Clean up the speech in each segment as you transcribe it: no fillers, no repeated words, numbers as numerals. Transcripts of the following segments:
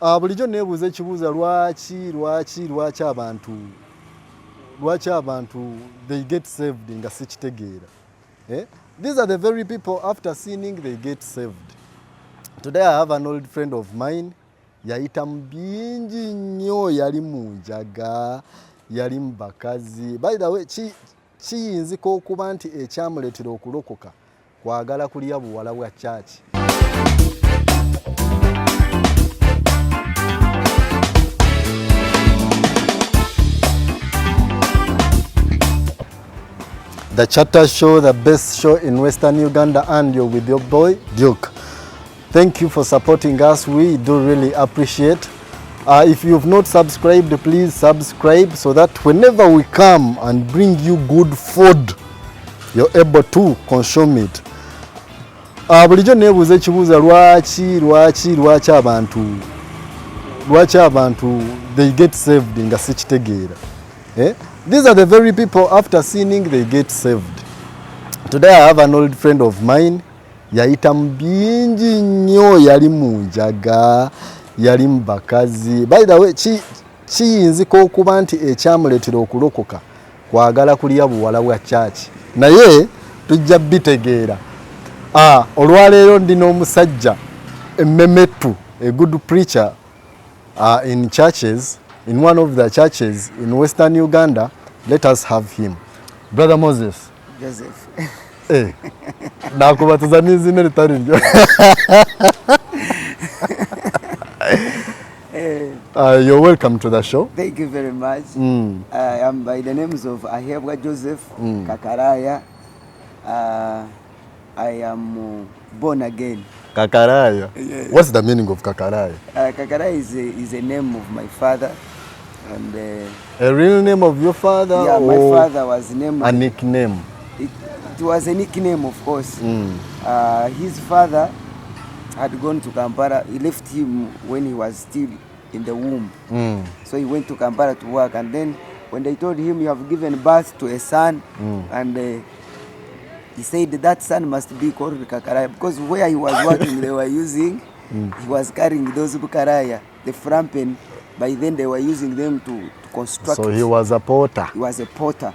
Bulijjo neebuuza ekibuuzo lwaki abantu they get saved nga sikitegeera. These are the very people after sinning they get saved. Today I have an old friend of mine, yayita mu bingi nnyo, yali mu njaga, yali mu bakazi. By the way, kiyinzika okuba nti ekyamuleetera okulokoka kwagala kulya buwala bwa chachi. The Chatter Show, the best show in Western Uganda, and you're with your boy, Duke. Thank you for supporting us. We do really appreciate. If you've not subscribed, please subscribe so that whenever we come and bring you good food, you're able to consume it. Bulijjo neebuuza ekibuuzo lwaki abantu they get saved nga sikitegeera. These are the very people after sinning they get saved. Today I have an old friend of mine, yayita mu bingi nnyo, yali mu njaga, yali mu bakazi. By the way, kiyinzika okuba nti ekyamuleetera okulokoka kwagala kulya buwala bwa chachi. Naye tujja bitegeera. Olwaleero ndina omusajja emmemettu, a good preacher in churches, in one of the churches in Western Uganda. Let us have him. Brother Moses. Joseph. Nakubatiza n'izina ritari ryo. You're welcome to the show. Thank you very much. I am by the names of Ahebwa Joseph Kakaraya. I am born again. Kakaraya? Yes. What's the meaning of Kakaraya? Kakaraya is a name of my father. And a real name of your father? Yeah, my father was named... A nickname? It was a nickname, of course. His father had gone to Kampala. He left him when he was still in the womb. So he went to Kampala to work. And then when they told him, you have given birth to a son, and he said that son must be called Kakaraya, because where he was working, they were using, he was carrying those Bukaraya, the frampen. By then they were using them to construct. So he was a potter. He was a potter.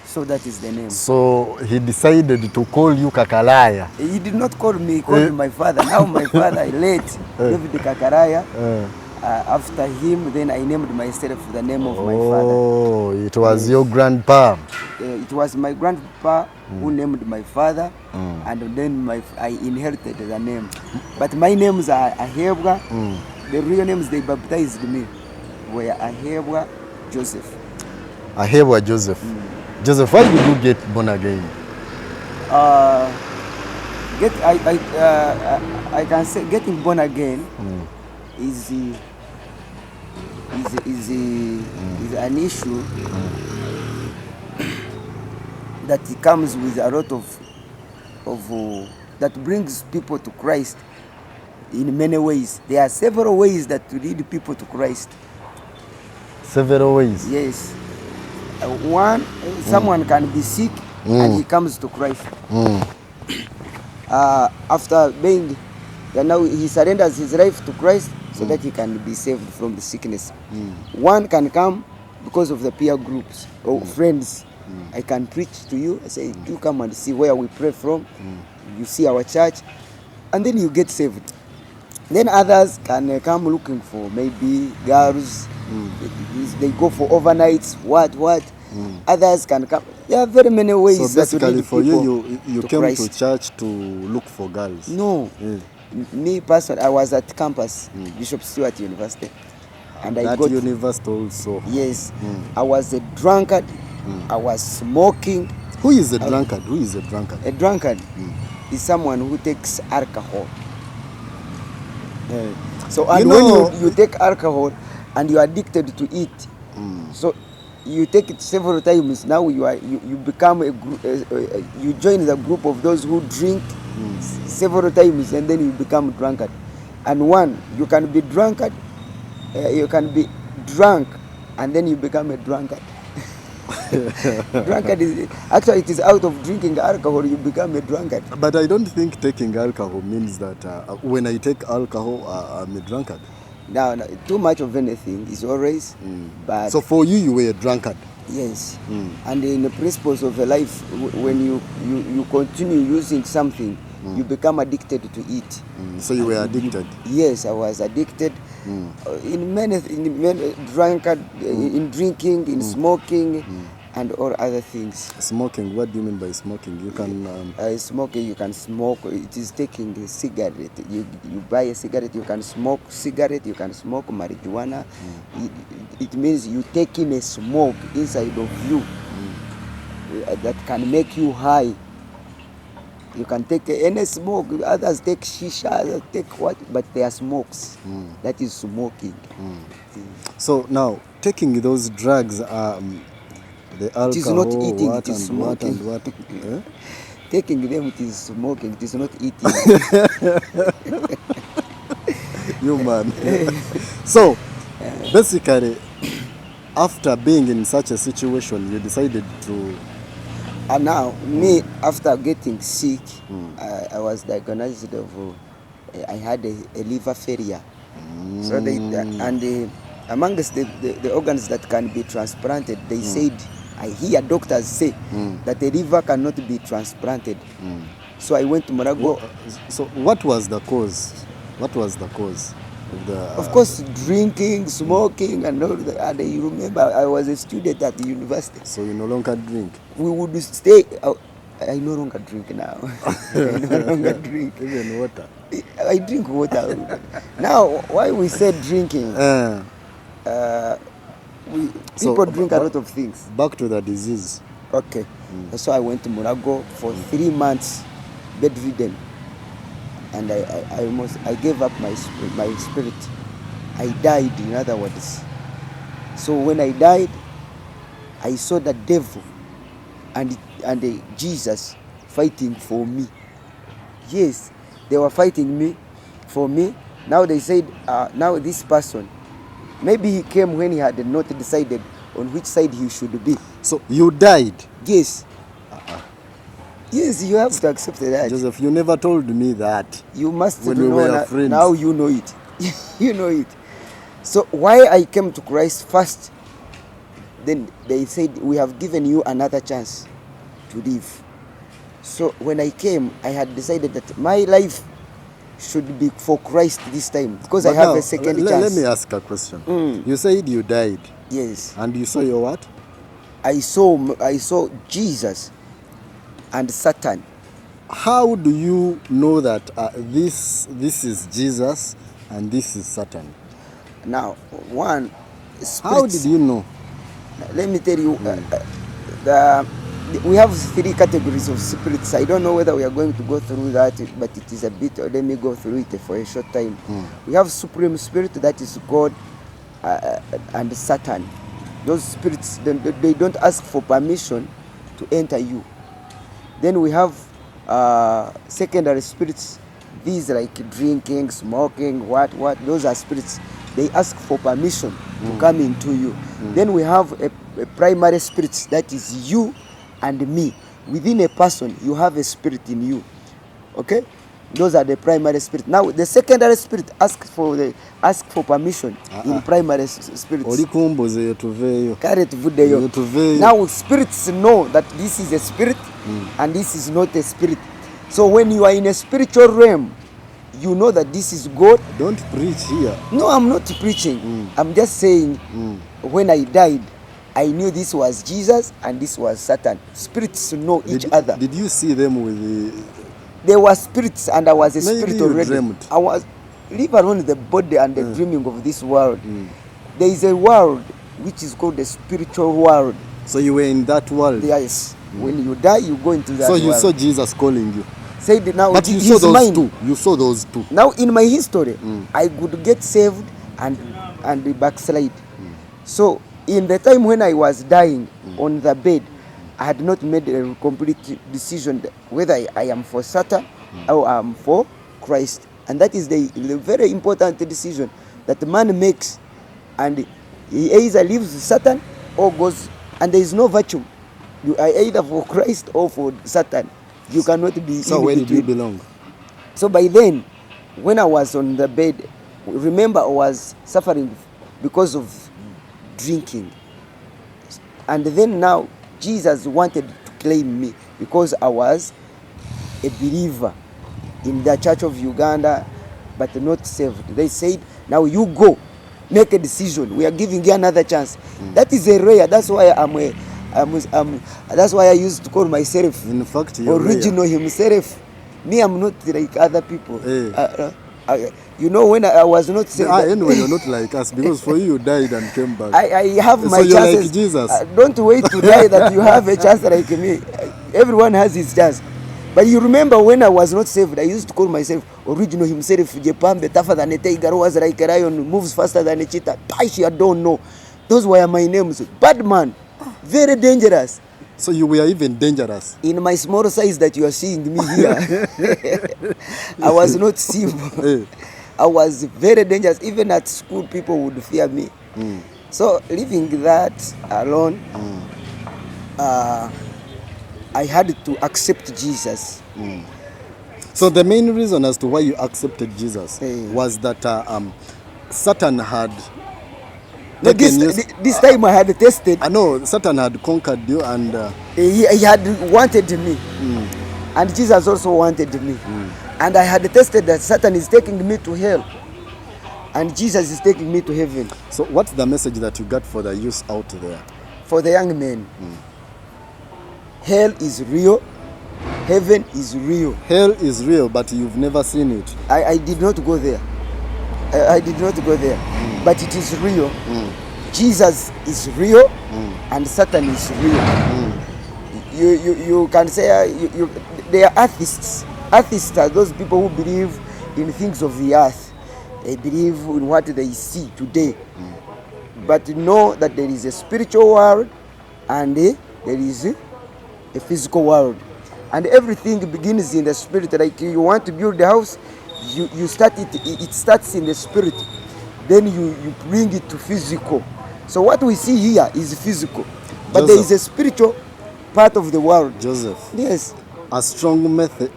So that is the name. So he decided to call you Kakaraya. He did not call me, he called my father. Now my father late David Kakaraya. After him, then I named myself the name of my father. Oh, it was your grandpa. It was my grandpa who named my father, and then I inherited the name. But my names are Ahebwa. The real names they baptized me were Ahebwa Joseph. Ahebwa Joseph. Joseph, why did you get born again? I can say getting born again is an issue that comes with a lot of that brings people to Christ. In many ways. There are several ways that to lead people to Christ. Several ways? Yes. One, someone can be sick and he comes to Christ. After being, now he surrenders his life to Christ so that he can be saved from the sickness. One can come because of the peer groups or friends. I can preach to you. I say, you come and see where we pray from. You see our church. And then you get saved. Then others can come looking for maybe girls. They go for overnights. What? Others can come. There are very many ways. So basically, for you came Christ. To church to look for girls. No, me personally, I was at campus, Bishop Stewart University, and I got university also. Yes, I was a drunkard. I was smoking. Who is a drunkard? Who is a drunkard? A drunkard is someone who takes alcohol. So and when you take alcohol and you are addicted to it, so you take it several times. Now you become a group. You join the group of those who drink several times, and then you become drunkard. And one, you can be drunkard. You can be drunk, and then you become a drunkard. Drunkard is actually, it is out of drinking alcohol you become a drunkard. But I don't think taking alcohol means that when I take alcohol I'm a drunkard. Now, too much of anything is always bad. So for you, you were a drunkard. Yes. And in the principles of a life, when you continue using something, you become addicted to it. So you were addicted. Yes, I was addicted in many drunkard, in drinking, in smoking, and all other things. Smoking. What do you mean by smoking? You can Smoking, you can smoke. It is taking a cigarette. You buy a cigarette. You can smoke cigarette. You can smoke marijuana. It means you taking a smoke inside of you that can make you high. You can take any smoke. Others take shisha. Others take what? But they are smokes. That is smoking. So now taking those drugs, the alcohol, it is not eating. what It is and what smoking. and what. Eh? Taking them, it is smoking. It is not eating. You man. So basically, after being in such a situation, you decided to. And now, me, after getting sick, I was diagnosed of, I had a liver failure. So they, and amongst the organs that can be transplanted, they said, I hear doctors say that the liver cannot be transplanted. So I went to Morago. So what was the cause? What was the cause of the? Of course, drinking, smoking, and all that. And you remember, I was a student at the university. So you no longer drink. We would stay. I no longer drink now. I no longer drink. Even water. I drink water. Now, why we said drinking? People drink a lot of things. Back to the disease. Okay. So I went to Morago for 3 months, bedridden, and I gave up my spirit. I died, in other words. So when I died, I saw the devil and Jesus fighting for me. Yes, they were fighting me for me. Now they said, now this person, maybe he came when he had not decided on which side he should be. So you died? Yes. Yes, you have to accept that. Joseph, you never told me that. You must when know we were friends. Now you know it. You know it. So why I came to Christ first, then they said, we have given you another chance to live. So when I came, I had decided that my life should be for Christ this time, because But I have now, a second chance. Let me ask a question. You said you died. Yes. And you saw your what? I saw Jesus and Satan. How do you know that this is Jesus and this is Satan? Now, one, How did you know? Let me tell you, we have 3 categories of spirits. I don't know whether we are going to go through that, but it is a bit, let me go through it for a short time. We have supreme spirit, that is God, and Satan. Those spirits, they don't ask for permission to enter you. Then we have secondary spirits. These like drinking, smoking, what, those are spirits. They ask for permission to come into you. Then we have a primary spirit, that is you and me. Within a person, you have a spirit in you. Okay? Those are the primary spirit. Now the secondary spirit ask for permission in primary spirits. Now spirits know that this is a spirit and this is not a spirit. So when you are in a spiritual realm, you know that this is God. Don't preach here. No, I'm not preaching. I'm just saying, when I died, I knew this was Jesus and this was Satan. Spirits know each other. Did you see them with the... There were spirits and I was a Maybe spirit you already. dreamt. I was, leave alone the body and the dreaming of this world. There is a world which is called the spiritual world. So you were in that world? Yes. When you die, you go into that So world. you saw Jesus calling you? Said now, but you saw those two. You saw those two. Now in my history, I could get saved and backslide. So in the time when I was dying on the bed, I had not made a complete decision whether I am for Satan or I am for Christ. And that is the very important decision that the man makes. And he either leaves Satan or goes, and there is no virtue. You are either for Christ or for Satan. You cannot be. So where did you belong? So by then, when I was on the bed, remember, I was suffering because of drinking. And then now Jesus wanted to claim me because I was a believer in the Church of Uganda, but not saved. They said, now you go, make a decision. We are giving you another chance. That is a rare. That's why that's why I used to call myself, In fact, original himself. Me, I'm not like other people. Eh. You know, when I was not saved. Anyway, you're not like us because for you died and came back. I have So my you're chances. like Jesus. Don't wait to die that you have a chance like me. Everyone has his chance. But you remember when I was not saved, I used to call myself original himself, Jepambe, tougher than a tiger, was like a lion, moves faster than a cheetah. I don't know. Those were my names. Bad man, very dangerous. So you were even dangerous. In my small size that you are seeing me here, I was not simple. Eh. I was very dangerous. Even at school, people would fear me. So leaving that alone, I had to accept Jesus. So the main reason as to why you accepted Jesus Eh. was that Satan had No, taken you. this time I had tested. I know Satan had conquered you and He had wanted me, and Jesus also wanted me. And I had tested that Satan is taking me to hell, and Jesus is taking me to heaven. so what's the message that you got for the youth out there? For the young men, hell is real, heaven is real. Hell is real, but you've never seen it. I did not go there. I did not go there, but it is real. Jesus is real, and Satan is real. You can say they are atheists. Atheists are those people who believe in things of the earth. They believe in what they see today, but know that there is a spiritual world and there is a physical world, and everything begins in the spirit. Like you want to build a house, you start it starts in the spirit, then you bring it to physical. So what we see here is physical, but there is a spiritual part of the world. Joseph, Yes, a strong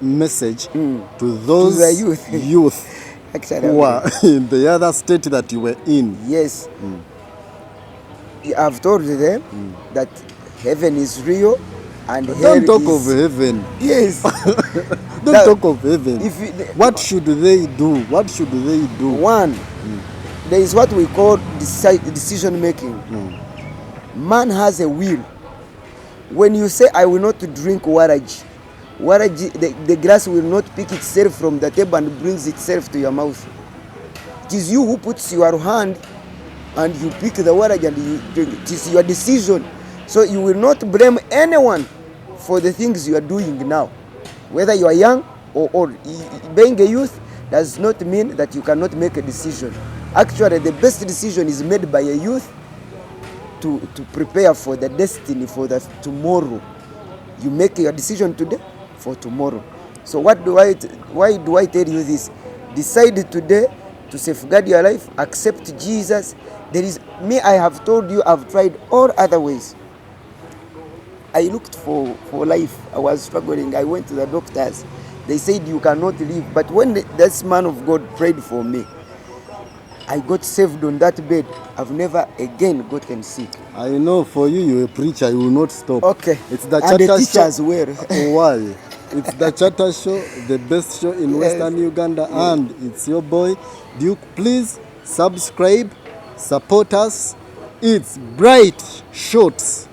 message to those the youth. youth actually. who are in the other state that you were in. Yes, I've told them that heaven is real and hell Don't talk is, of heaven. yes. Don't That- talk of heaven. If you- What should they do? What should they do? One, there is what we call decision making. Man has a will. When you say, I will not drink waragi, the glass will not pick itself from the table and brings itself to your mouth. It is you who puts your hand and you pick the waragi and you drink. It is your decision. So you will not blame anyone for the things you are doing now. Whether you are young or old. Being a youth does not mean that you cannot make a decision. Actually, the best decision is made by a youth to prepare for the destiny, for the tomorrow. You make your decision today for tomorrow. So why do I tell you this? Decide today to safeguard your life, accept Jesus. There is me, I have told you, I've tried all other ways. I looked for life. I was struggling. I went to the doctors. They said you cannot live. But when this man of God prayed for me, I got saved on that bed. I've never again gotten sick. I know for you, you're a preacher. You will not stop. Okay. It's the And the Charter teacher Show. as well. Why? It's the Charter Show, the best show in Western Uganda, and it's your boy Duke. Please subscribe, support us. It's Bright Shots.